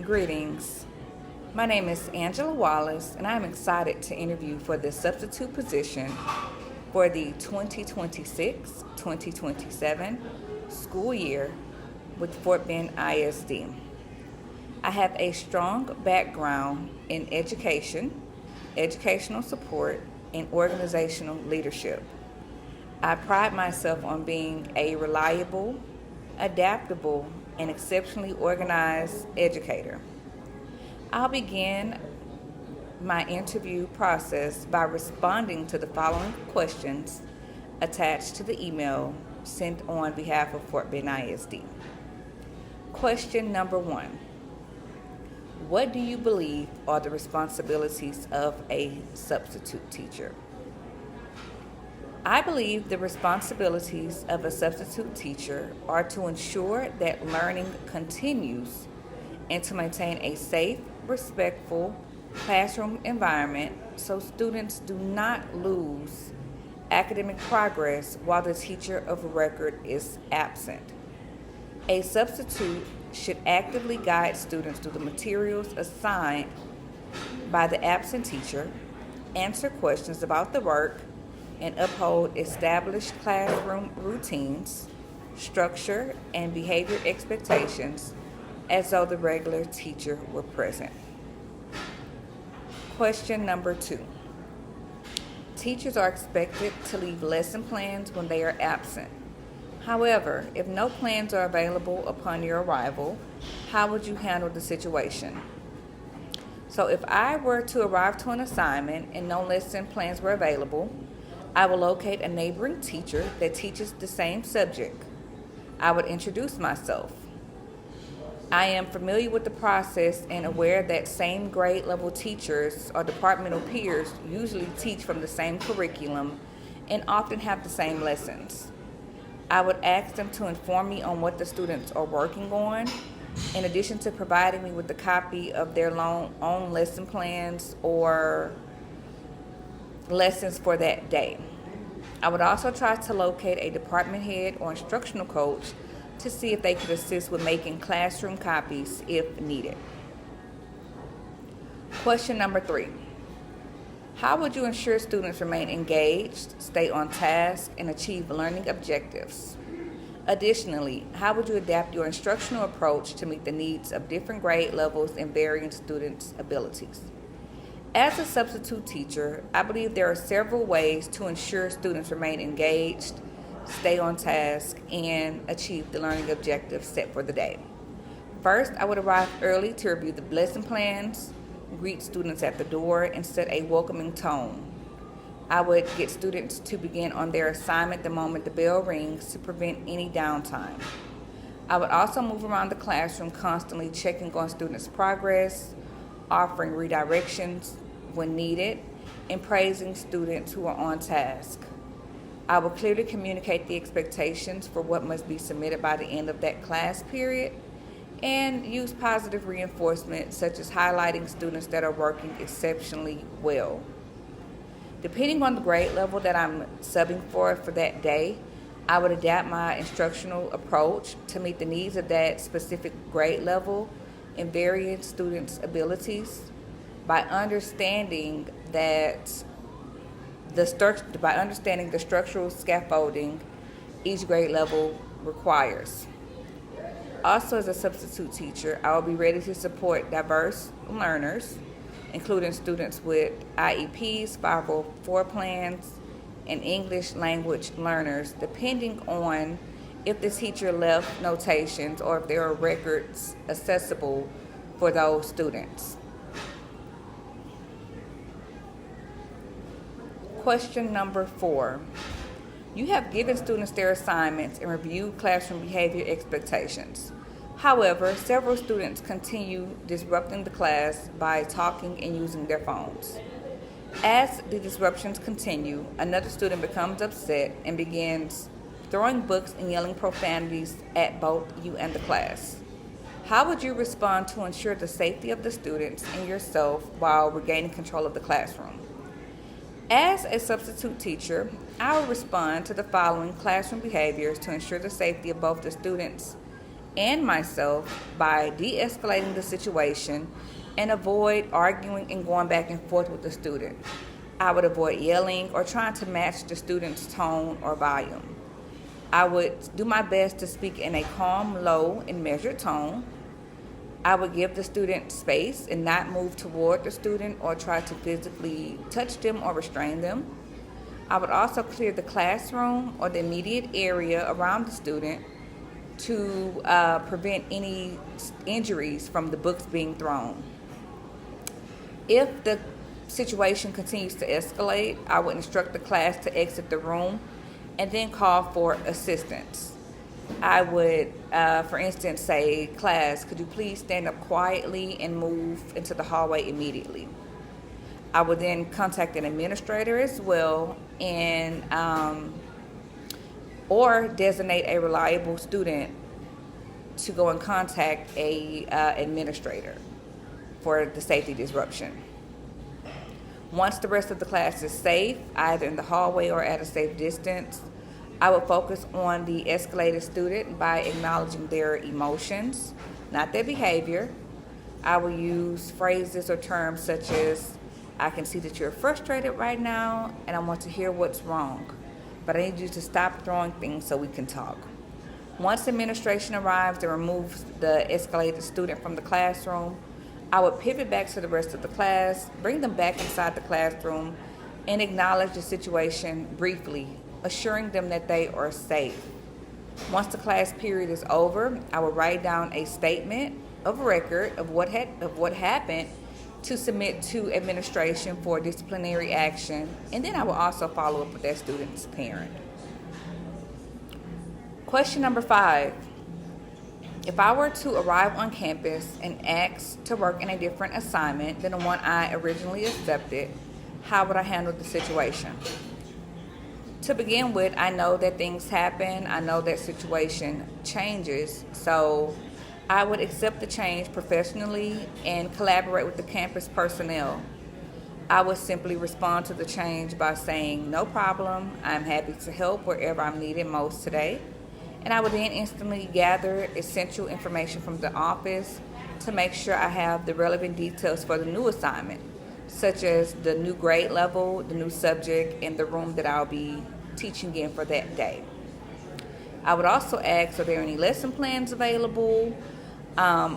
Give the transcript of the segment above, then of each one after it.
Greetings. My name is Angela Wallace, and I'm excited to interview for the substitute position for the 2026-2027 school year with Fort Bend ISD. I have a strong background in education, educational support, and organizational leadership. I pride myself on being a reliable, adaptable, and exceptionally organized educator. I'll begin my interview process by responding to the following questions attached to the email sent on behalf of Fort Bend ISD. Question number 1. What do you believe are the responsibilities of a substitute teacher? I believe the responsibilities of a substitute teacher are to ensure that learning continues and to maintain a safe, respectful classroom environment so students do not lose academic progress while the teacher of record is absent. A substitute should actively guide students through the materials assigned by the absent teacher, answer questions about the work, and uphold established classroom routines, structure, and behavior expectations as though the regular teacher were present. Question number 2. Teachers are expected to leave lesson plans when they are absent. However, if no plans are available upon your arrival, how would you handle the situation? So if I were to arrive to an assignment and no lesson plans were available, I will locate a neighboring teacher that teaches the same subject. I would introduce myself. I am familiar with the process and aware that same grade level teachers or departmental peers usually teach from the same curriculum and often have the same lessons. I would ask them to inform me on what the students are working on, in addition to providing me with a copy of their own lesson plans or lessons for that day. I would also try to locate a department head or instructional coach to see if they could assist with making classroom copies if needed. Question number 3. How would you ensure students remain engaged, stay on task, and achieve learning objectives? Additionally, how would you adapt your instructional approach to meet the needs of different grade levels and varying students' abilities? As a substitute teacher, I believe there are several ways to ensure students remain engaged, stay on task, and achieve the learning objectives set for the day. First, I would arrive early to review the lesson plans, greet students at the door, and set a welcoming tone. I would get students to begin on their assignment the moment the bell rings to prevent any downtime. I would also move around the classroom constantly checking on students' progress, offering redirections when needed, and praising students who are on task. I will clearly communicate the expectations for what must be submitted by the end of that class period and use positive reinforcement such as highlighting students that are working exceptionally well. Depending on the grade level that I'm subbing for that day, I would adapt my instructional approach to meet the needs of that specific grade level and varying students' abilities by understanding the structural scaffolding each grade level requires. Also, as a substitute teacher, I will be ready to support diverse learners, including students with IEPs, 504 plans, and English language learners, depending on if the teacher left notations or if there are records accessible for those students. Question number 4. You have given students their assignments and reviewed classroom behavior expectations. However, several students continue disrupting the class by talking and using their phones. As the disruptions continue, another student becomes upset and begins throwing books and yelling profanities at both you and the class. How would you respond to ensure the safety of the students and yourself while regaining control of the classroom? As a substitute teacher, I will respond to the following classroom behaviors to ensure the safety of both the students and myself by de-escalating the situation and avoid arguing and going back and forth with the student. I would avoid yelling or trying to match the student's tone or volume. I would do my best to speak in a calm, low, and measured tone. I would give the student space and not move toward the student or try to physically touch them or restrain them. I would also clear the classroom or the immediate area around the student to prevent any injuries from the books being thrown. If the situation continues to escalate, I would instruct the class to exit the room and then call for assistance. I would, for instance, say, class, could you please stand up quietly and move into the hallway immediately? I would then contact an administrator as well and or designate a reliable student to go and contact a administrator for the safety disruption. Once the rest of the class is safe, either in the hallway or at a safe distance, I would focus on the escalated student by acknowledging their emotions, not their behavior. I will use phrases or terms such as, I can see that you're frustrated right now and I want to hear what's wrong, but I need you to stop throwing things so we can talk. Once administration arrives and removes the escalated student from the classroom, I would pivot back to the rest of the class, bring them back inside the classroom, and acknowledge the situation briefly, assuring them that they are safe. Once the class period is over, I will write down a statement of record of what happened to submit to administration for disciplinary action, and then I will also follow up with that student's parent. Question number 5. If I were to arrive on campus and asked to work in a different assignment than the one I originally accepted, how would I handle the situation? To begin with, I know that things happen. I know that situation changes. So I would accept the change professionally and collaborate with the campus personnel. I would simply respond to the change by saying, no problem, I'm happy to help wherever I'm needed most today. And I would then instantly gather essential information from the office to make sure I have the relevant details for the new assignment, such as the new grade level, the new subject, and the room that I'll be teaching in for that day. I would also ask, are there any lesson plans available?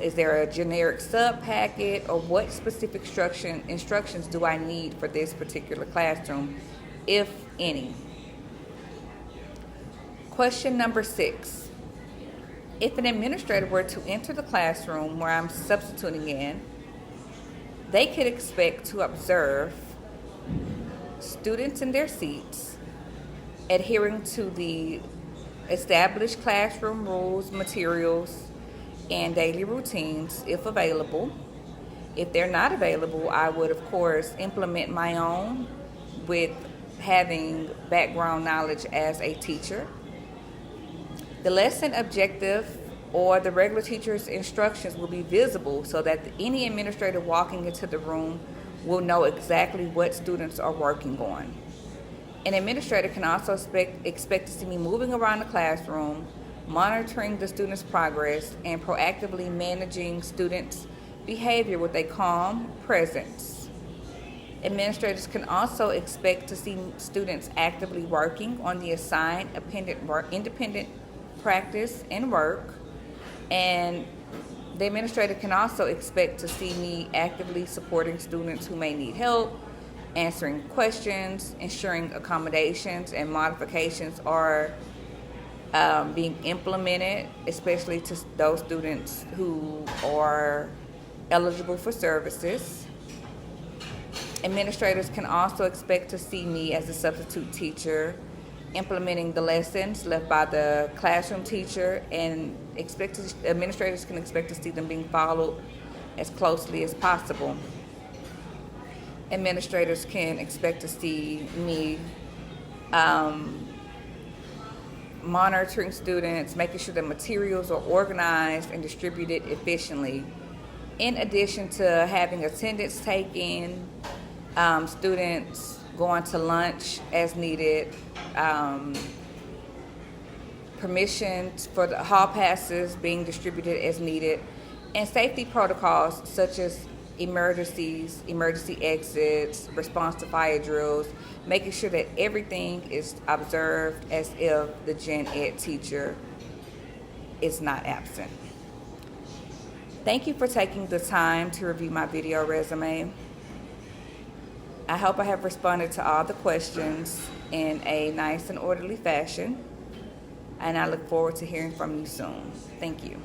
Is there a generic sub-packet, or what specific instructions do I need for this particular classroom, if any? Question number 6. If an administrator were to enter the classroom where I'm substituting in, they could expect to observe students in their seats, adhering to the established classroom rules, materials, and daily routines if available. If they're not available, I would, of course, implement my own with having background knowledge as a teacher. The lesson objective or the regular teacher's instructions will be visible so that any administrator walking into the room will know exactly what students are working on. An administrator can also expect to see me moving around the classroom, monitoring the students' progress, and proactively managing students' behavior with a calm presence. Administrators can also expect to see students actively working on the assigned independent practice and work, and the administrator can also expect to see me actively supporting students who may need help, answering questions, ensuring accommodations and modifications are being implemented, especially to those students who are eligible for services. Administrators can also expect to see me as a substitute teacher implementing the lessons left by the classroom teacher, and administrators can expect to see them being followed as closely as possible. Administrators can expect to see me monitoring students, making sure the materials are organized and distributed efficiently. In addition to having attendance taken, students going to lunch as needed, permission for the hall passes being distributed as needed, and safety protocols such as emergencies, emergency exits, response to fire drills, making sure that everything is observed as if the gen ed teacher is not absent. Thank you for taking the time to review my video resume. I hope I have responded to all the questions in a nice and orderly fashion, and I look forward to hearing from you soon. Thank you.